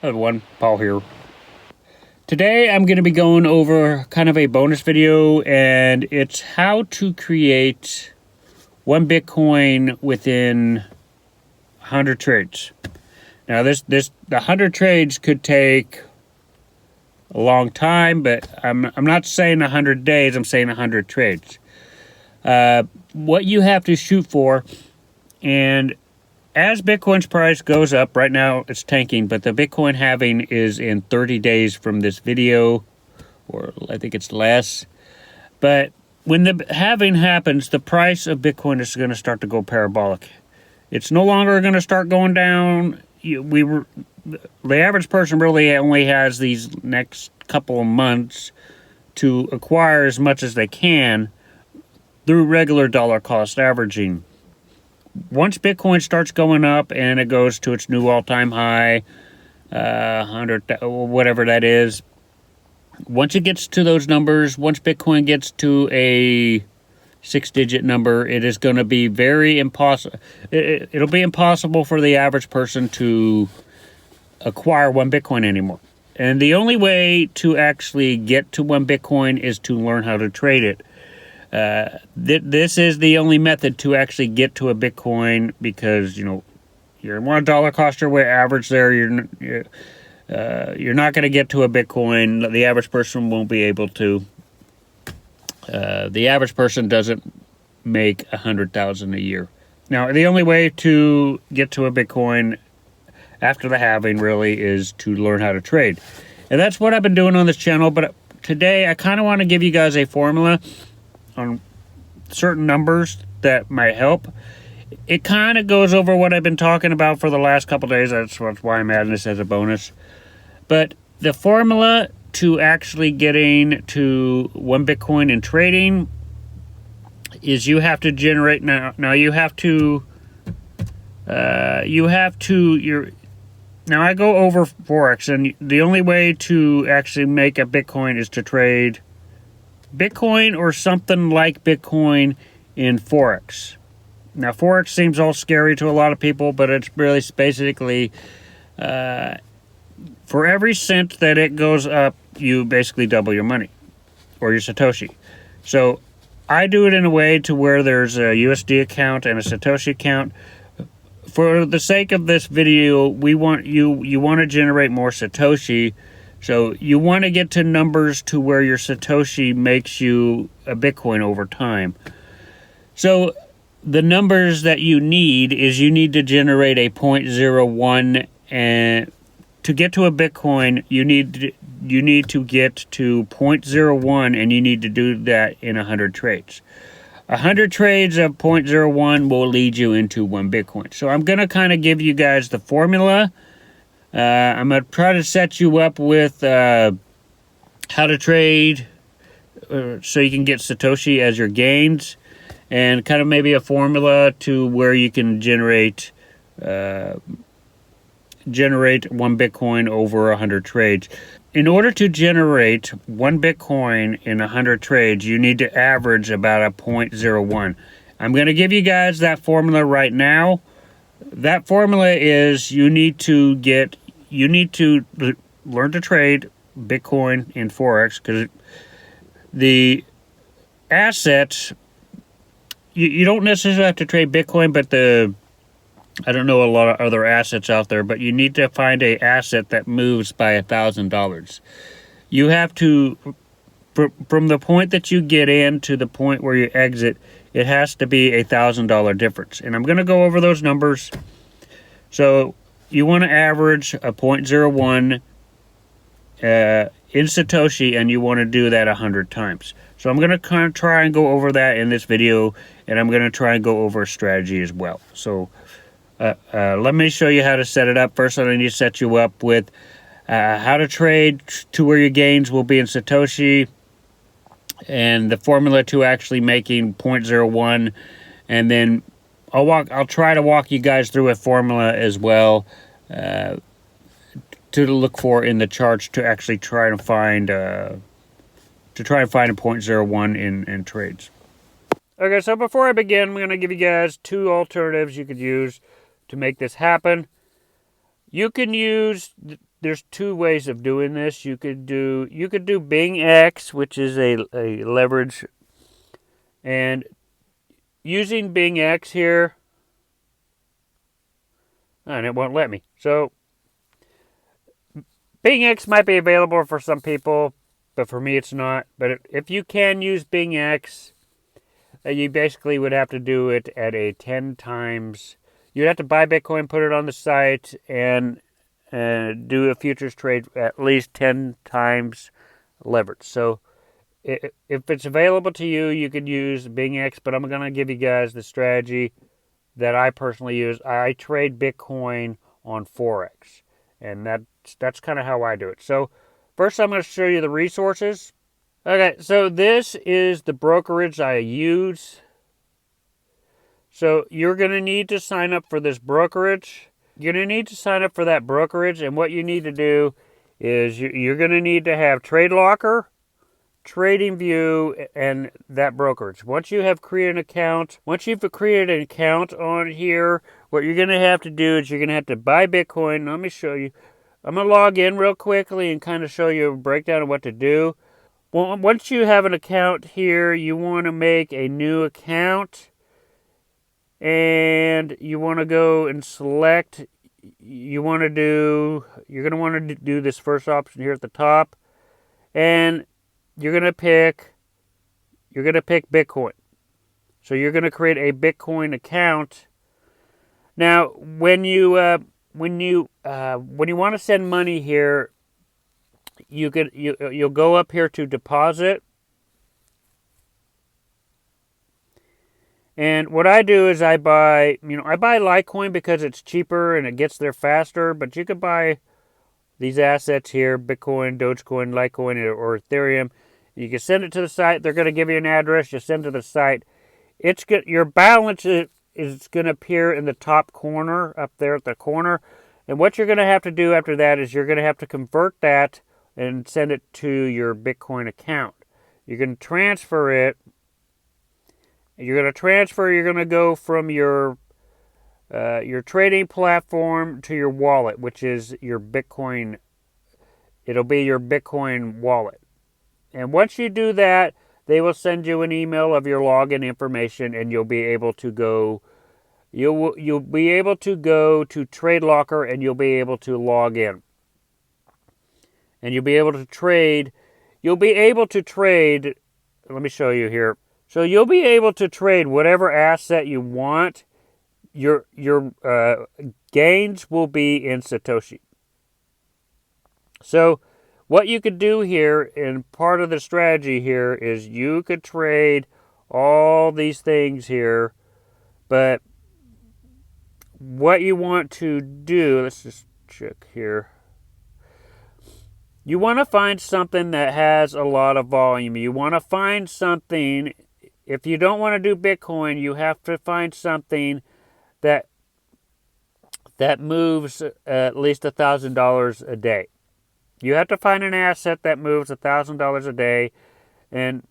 Hello everyone, Paul here. Today I'm going to be going over kind of a bonus video, and it's how to create one Bitcoin within 100 trades. Now the 100 trades could take a long time, but I'm not saying 100 days, I'm saying 100 trades. What you have to shoot for, and as Bitcoin's price goes up, right now it's tanking, but the Bitcoin halving is in 30 days from this video, or I think it's less. But when the halving happens, the price of Bitcoin is going to start to go parabolic. It's no longer going to start going down. The average person really only has these next couple of months to acquire as much as they can through regular dollar cost averaging. Once Bitcoin starts going up and it goes to its new all-time high, 100, whatever that is, once it gets to those numbers, once Bitcoin gets to a 6-digit number, it is going to be very impossible. It'll be impossible for the average person to acquire one Bitcoin anymore. And the only way to actually get to one Bitcoin is to learn how to trade it. This is the only method to actually get to a Bitcoin, because you're $1 cost your way average there. You're not going to get to a Bitcoin. The average person won't be able to. The average person doesn't make $100,000 a year. Now, the only way to get to a Bitcoin after the halving really is to learn how to trade, and that's what I've been doing on this channel. But today, I kind of want to give you guys a formula on certain numbers that might help. It kind of goes over what I've been talking about for the last couple days. That's why I'm adding this as a bonus. But the formula to actually getting to one Bitcoin in trading is you have to generate now I go over Forex, and the only way to actually make a Bitcoin is to trade Bitcoin or something like Bitcoin in Forex. Now, Forex seems all scary to a lot of people, but it's really basically for every cent that it goes up, you basically double your money or your Satoshi. So I do it in a way to where there's a USD account and a Satoshi account. For the sake of this video, you want to generate more Satoshi. So you want to get to numbers to where your Satoshi makes you a Bitcoin over time. So the numbers that you need is you need to generate a 0.01, and to get to a Bitcoin, you need to get to 0.01, and you need to do that in 100 trades. 100 trades of 0.01 will lead you into one Bitcoin. So I'm going to kind of give you guys the formula. I'm going to try to set you up with how to trade so you can get Satoshi as your gains, and kind of maybe a formula to where you can generate one Bitcoin over 100 trades. In order to generate one Bitcoin in 100 trades, you need to average about a 0.01. I'm going to give you guys that formula right now. That formula is you need to learn to trade Bitcoin in Forex, because the assets, you don't necessarily have to trade Bitcoin, but I don't know a lot of other assets out there, but you need to find a asset that moves by $1,000. You have to, from the point that you get in to the point where you exit, it has to be $1,000 difference. And I'm going to go over those numbers. So you want to average a 0.01 in Satoshi, and you want to do that 100 times. So I'm going to kind of try and go over that in this video, and I'm going to try and go over a strategy as well. So let me show you how to set it up. First, I need to set you up with how to trade to where your gains will be in Satoshi, and the formula to actually making 0.01, and then I'll try to walk you guys through a formula as well to look for in the charts to actually try to find a 0.01 in trades. Okay, so before I begin, I'm going to give you guys two alternatives you could use to make this happen. You can use there's two ways of doing this. You could do BingX, which is a leverage, and using BingX here, and it won't let me. So BingX might be available for some people, but for me it's not. But if you can use BingX, you basically would have to do it at a 10 times. You'd have to buy Bitcoin, put it on the site, and do a futures trade at least 10 times leverage. So if it's available to you, you could use BingX, but I'm going to give you guys the strategy that I personally use. I trade Bitcoin on Forex, and that's kind of how I do it. So first I'm going to show you the resources. Okay, so this is the brokerage I use. So you're going to need to sign up for this brokerage. You're going to need to sign up for that brokerage, and what you need to do is you're going to need to have TradeLocker, TradingView, and that brokerage. Once you have created an account, once you've created an account on here, what you're going to have to do is you're going to have to buy Bitcoin. Let me show you. I'm going to log in real quickly and kind of show you a breakdown of what to do. Well, once you have an account here, you want to make a new account. And you want to go and select, you're going to want to do this first option here at the top. And you're going to pick Bitcoin. So you're going to create a Bitcoin account. Now, when you want to send money here, you'll go up here to deposit. And what I do is I buy Litecoin because it's cheaper and it gets there faster. But you could buy these assets here: Bitcoin, Dogecoin, Litecoin, or Ethereum. You can send it to the site. They're going to give you an address. You send it to the site. It's good. Your balance is going to appear in the top corner, up there at the corner. And what you're going to have to do after that is you're going to have to convert that and send it to your Bitcoin account. You're going to transfer it. You're going to go from your trading platform to your wallet, which is your Bitcoin. It'll be your Bitcoin wallet. And once you do that, they will send you an email of your login information, and you'll be able to go to TradeLocker, and you'll be able to log in. And you'll be able to trade. Let me show you here. So you'll be able to trade whatever asset you want. Your gains will be in Satoshi. So what you could do here, and part of the strategy here, is you could trade all these things here. But what you want to do, let's just check here. You want to find something that has a lot of volume. You want to find something. If you don't want to do Bitcoin, you have to find something that moves at least $1,000 a day. You have to find an asset that moves $1,000 a day, and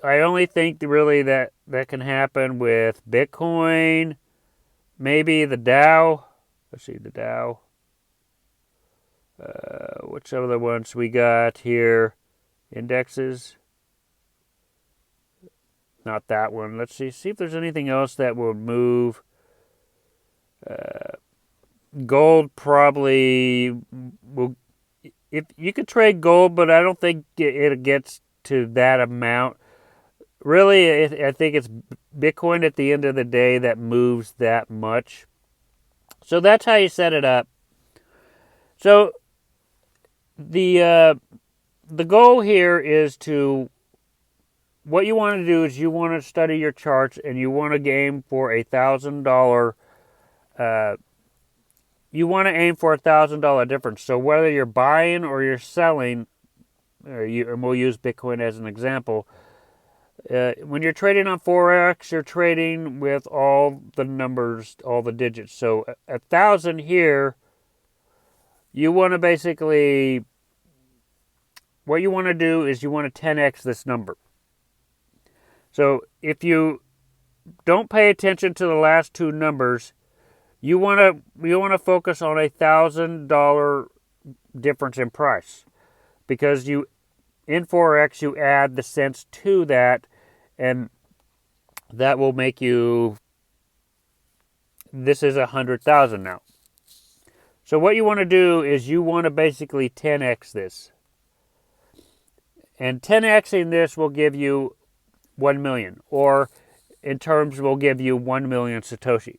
I only think really that can happen with Bitcoin, maybe the Dow. Let's see, the Dow. Which other ones we got here? Indexes. Not that one. Let's see if there's anything else that will move. Gold probably will. If you could trade gold, but I don't think it gets to that amount. Really, I think it's Bitcoin at the end of the day that moves that much. So that's how you set it up. So the goal here is to. What you want to do is you want to study your charts, and you want to aim for $1,000. You want to aim for $1,000 difference. So whether you're buying or you're selling, and we'll use Bitcoin as an example. When you're trading on Forex, you're trading with all the numbers, all the digits. So 1,000 here, you want to basically, what you want to do is you want to 10x this number. So if you don't pay attention to the last two numbers, you want to focus on $1,000 difference in price, because you in Forex you add the cents to that, and that will make you, this is 100,000 now. So what you want to do is you want to basically 10x this. And 10xing this will give you 1 million, or in terms will give you 1 million Satoshi.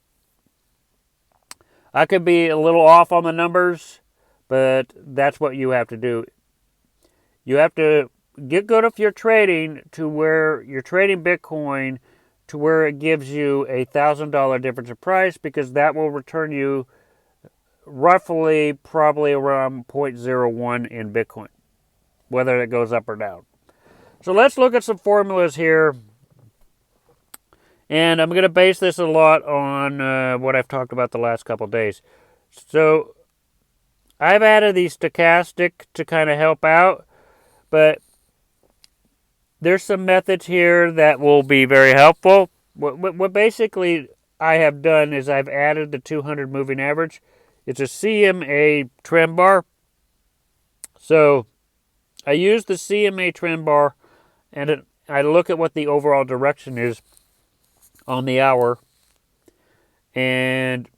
I could be a little off on the numbers, but that's what you have to do. You have to get good if you're trading to where you're trading Bitcoin to where it gives you $1,000 difference in price, because that will return you roughly probably around 0.01 in Bitcoin, whether it goes up or down. So let's look at some formulas here. And I'm going to base this a lot on what I've talked about the last couple days. So I've added the stochastic to kind of help out, but there's some methods here that will be very helpful. What basically I have done is I've added the 200 moving average. It's a CMA trend bar. So I use the CMA trend bar, and I look at what the overall direction is on the hour. And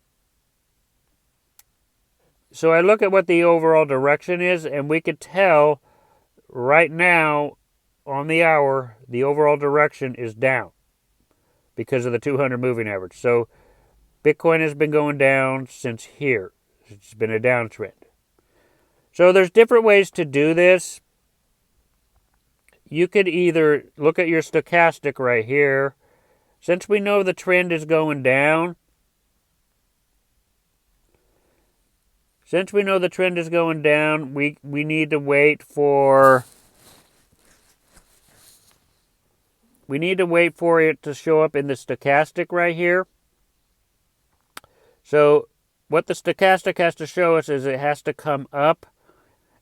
so I look at what the overall direction is, and we could tell right now on the hour the overall direction is down because of the 200 moving average. So Bitcoin has been going down since here. It's been a downtrend. So there's different ways to do this. You could either look at your stochastic right here. Since we know the trend is going down, we need to wait for it to show up in the stochastic right here. So what the stochastic has to show us is it has to come up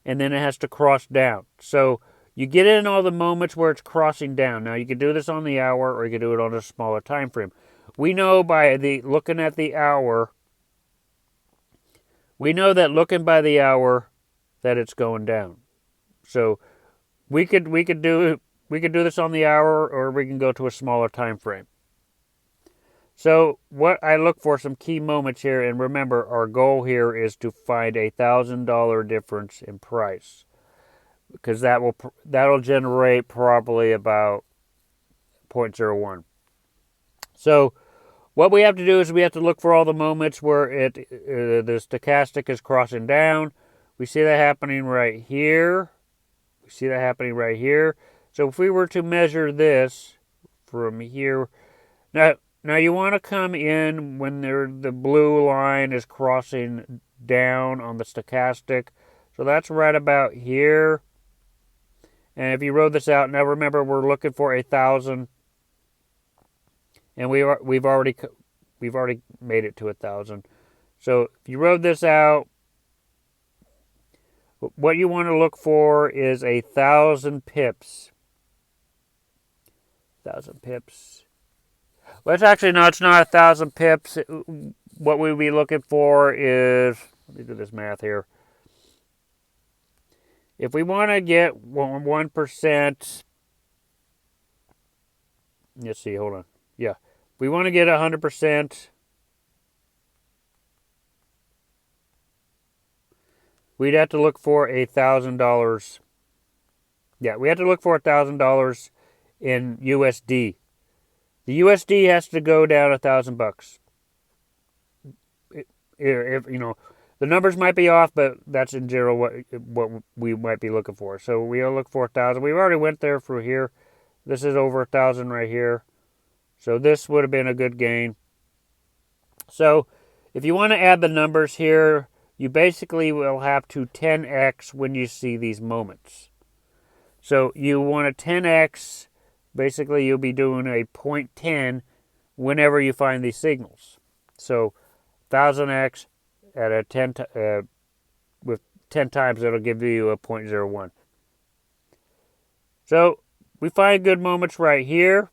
and then it has to cross down. So you get in all the moments where it's crossing down. Now you can do this on the hour, or you can do it on a smaller time frame. We know by looking at the hour, that it's going down. So we could do this on the hour, or we can go to a smaller time frame. So what I look for, some key moments here, and remember our goal here is to find $1,000 difference in price, because that'll generate probably about 0.01. So what we have to do is we have to look for all the moments where the stochastic is crossing down. We see that happening right here. So if we were to measure this from here, now you want to come in when the blue line is crossing down on the stochastic. So that's right about here. And if you wrote this out, now remember we're looking for 1,000, and we've already made it to 1,000. So if you wrote this out, what you want to look for is 1,000 pips. 1,000 pips. Well, it's actually no, it's not 1,000 pips. What we'd be looking for is, let me do this math here. If we want to get 1%, let's see, hold on. Yeah, if we want to get 100%, we'd have to look for $1,000. Yeah, we have to look for $1,000 in USD. The USD has to go down $1,000. If you know, the numbers might be off, but that's in general what we might be looking for. So we'll look for 1,000. We already went there through here. This is over 1,000 right here. So this would have been a good gain. So if you want to add the numbers here, you basically will have to 10x when you see these moments. So you want to 10x, basically you'll be doing a 0.10 whenever you find these signals. So 1,000x at a 10 with 10 times, it'll give you a 0.01. So we find good moments right here.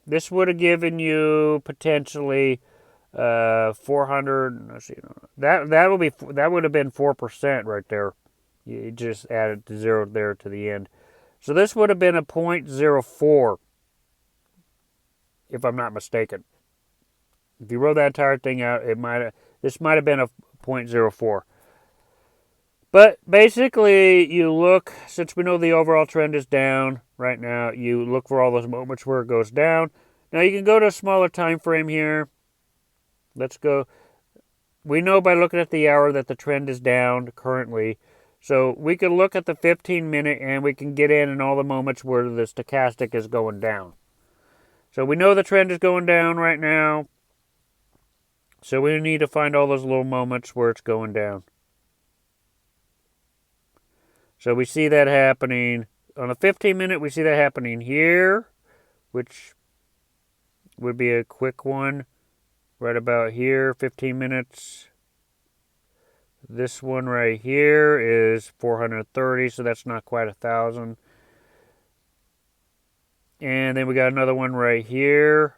This would have given you potentially 400. Let's see, that would have been 4% right there. You just added the 0 there to the end. So this would have been a 0.04, if I'm not mistaken. If you wrote that entire thing out, this might have been a 0.04. But basically, you look, since we know the overall trend is down right now, you look for all those moments where it goes down. Now you can go to a smaller time frame here. Let's go. We know by looking at the hour that the trend is down currently. So we can look at the 15-minute and we can get in all the moments where the stochastic is going down. So we know the trend is going down right now. So we need to find all those little moments where it's going down. So we see that happening. On the 15-minute, we see that happening here, which would be a quick one. Right about here, 15 minutes. This one right here is 430, so that's not quite 1,000. And then we got another one right here.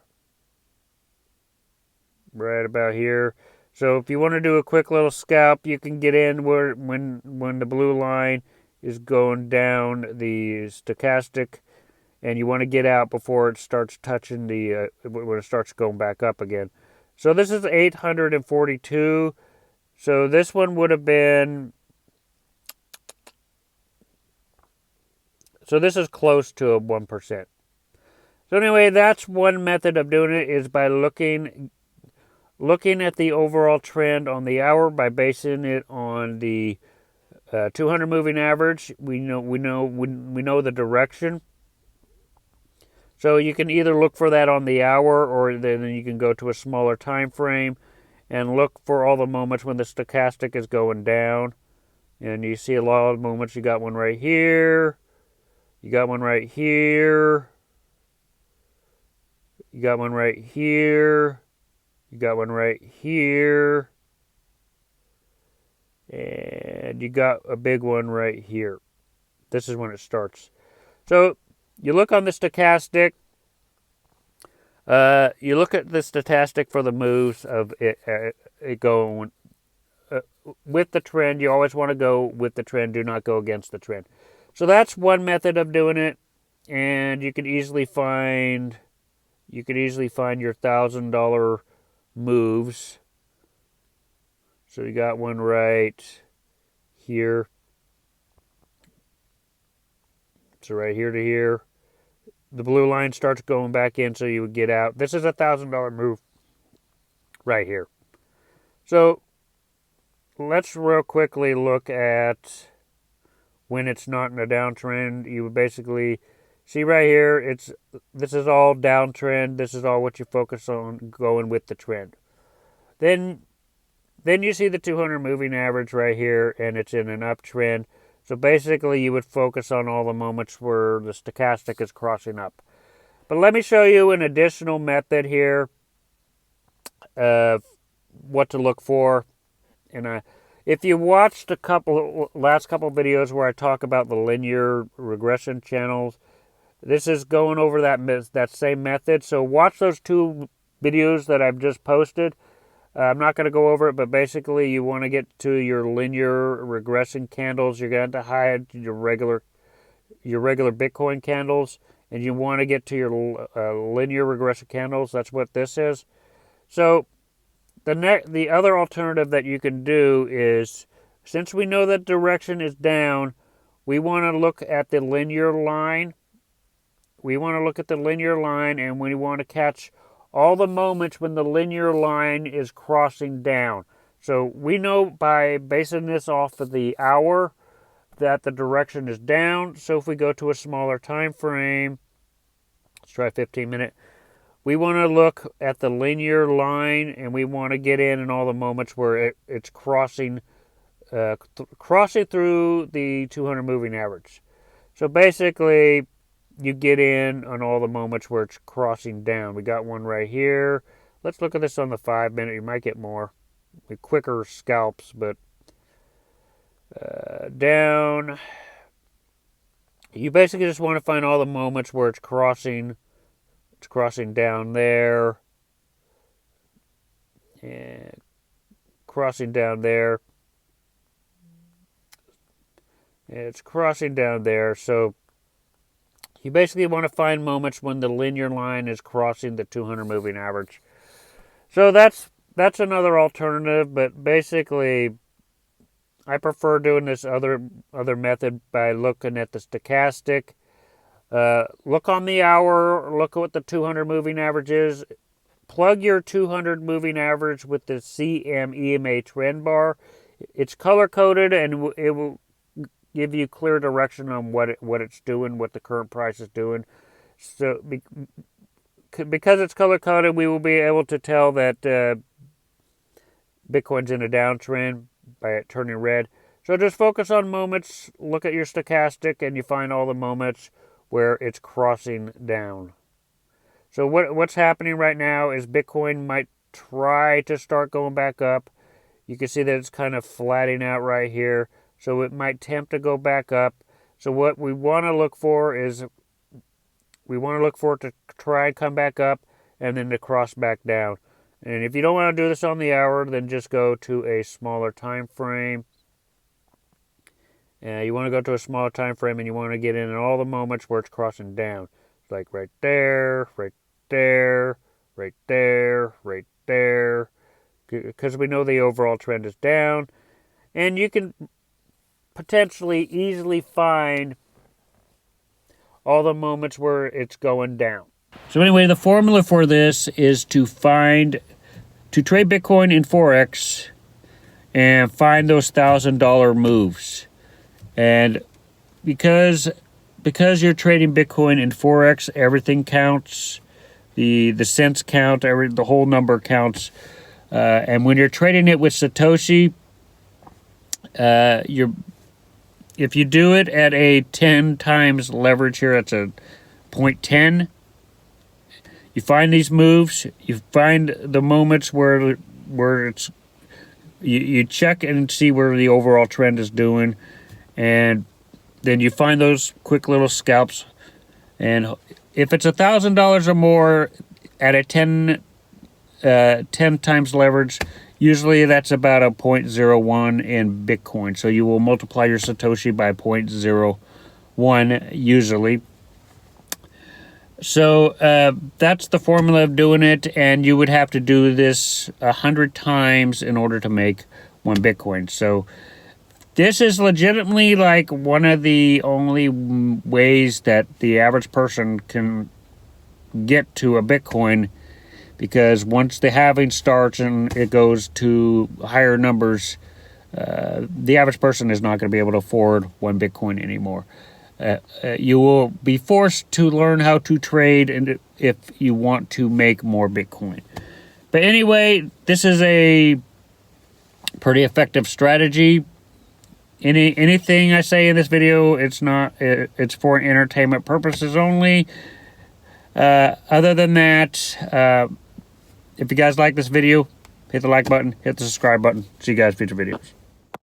Right about here. So if you want to do a quick little scalp, you can get in when the blue line is going down the stochastic, and you want to get out before it starts touching when it starts going back up again. So this is 842. So this one would have been, so this is close to a 1%. So anyway, that's one method of doing it, is by looking at the overall trend on the hour by basing it on the 200 moving average. We know the direction. So you can either look for that on the hour, or then you can go to a smaller time frame and look for all the moments when the stochastic is going down. And you see a lot of moments. You got one right here. You got one right here. You got one right here. You got one right here. And you got a big one right here. This is when it starts. So you look on the stochastic. You look at the stochastic for the moves of it going with the trend. You always want to go with the trend. Do not go against the trend. So that's one method of doing it, and you can easily find your $1,000 moves. So you got one right here. So right here to here. The blue line starts going back in, so you would get out. This is a $1,000 move right here. So let's real quickly look at when it's not in a downtrend. You would basically see right here, this is all downtrend. This is all what you focus on, going with the trend. Then you see the 200 moving average right here, and it's in an uptrend. So basically, you would focus on all the moments where the stochastic is crossing up. But let me show you an additional method here of what to look for. And if you watched last couple videos where I talk about the linear regression channels, this is going over that same method. So watch those two videos that I've just posted. I'm not going to go over it, but basically you want to get to your linear regression candles. You're going to have to hide your regular Bitcoin candles, and you want to get to your linear regression candles. That's what this is. So the other alternative that you can do is, since we know that direction is down, we want to look at the linear line. We want to look at the linear line, and we want to catch all the moments when the linear line is crossing down. So we know by basing this off of the hour that the direction is down. So if we go to a smaller time frame, let's try 15-minute. We want to look at the linear line, and we want to get in all the moments where it's crossing through the 200 moving average. So basically, you get in on all the moments where it's crossing down. We got one right here. Let's look at this on the 5-minute. You might get more with quicker scalps, but down. You basically just want to find all the moments where it's crossing. It's crossing down there. And crossing down there. It's crossing down there. So you basically want to find moments when the linear line is crossing the 200 moving average. So that's another alternative, but basically I prefer doing this other method by looking at the stochastic. Look on the hour, look at what the 200 moving average is. Plug your 200 moving average with the CMEMA trend bar. It's color coded and it will give you clear direction on what it's doing, what the current price is doing. So because it's color coded, we will be able to tell that Bitcoin's in a downtrend by it turning red. So just focus on moments, look at your stochastic, and you find all the moments where it's crossing down. So what's happening right now is Bitcoin might try to start going back up. You can see that it's kind of flattening out right here. So it might attempt to go back up. So what we want to look for is we want to look for it to try and come back up and then to cross back down. And if you don't want to do this on the hour, then just go to a smaller time frame. You want to go to a smaller time frame and you want to get in all the moments where it's crossing down. It's like right there, right there, right there, right there. Because we know the overall trend is down. And you can potentially easily find all the moments where it's going down. So anyway, the formula for this is to trade Bitcoin in Forex and find those $1,000 moves. And because you're trading Bitcoin in Forex, everything counts. The cents count, the whole number counts. And when you're trading it with Satoshi, if you do it at a 10 times leverage here, it's a 0.10. You find these moves. You find the moments where it's you check and see where the overall trend is doing, and then you find those quick little scalps. And if it's $1,000 or more at a 10 times leverage, usually that's about a 0.01 in Bitcoin. So you will multiply your Satoshi by 0.01 usually. So that's the formula of doing it, and you would have to do this 100 times in order to make 1 Bitcoin. So this is legitimately like one of the only ways that the average person can get to a Bitcoin, because once the halving starts and it goes to higher numbers, the average person is not going to be able to afford 1 Bitcoin anymore. You will be forced to learn how to trade and if you want to make more Bitcoin. But anyway, this is a pretty effective strategy. Anything I say in this video, it's for entertainment purposes only. Other than that, if you guys like this video, hit the like button, hit the subscribe button. See you guys in future videos.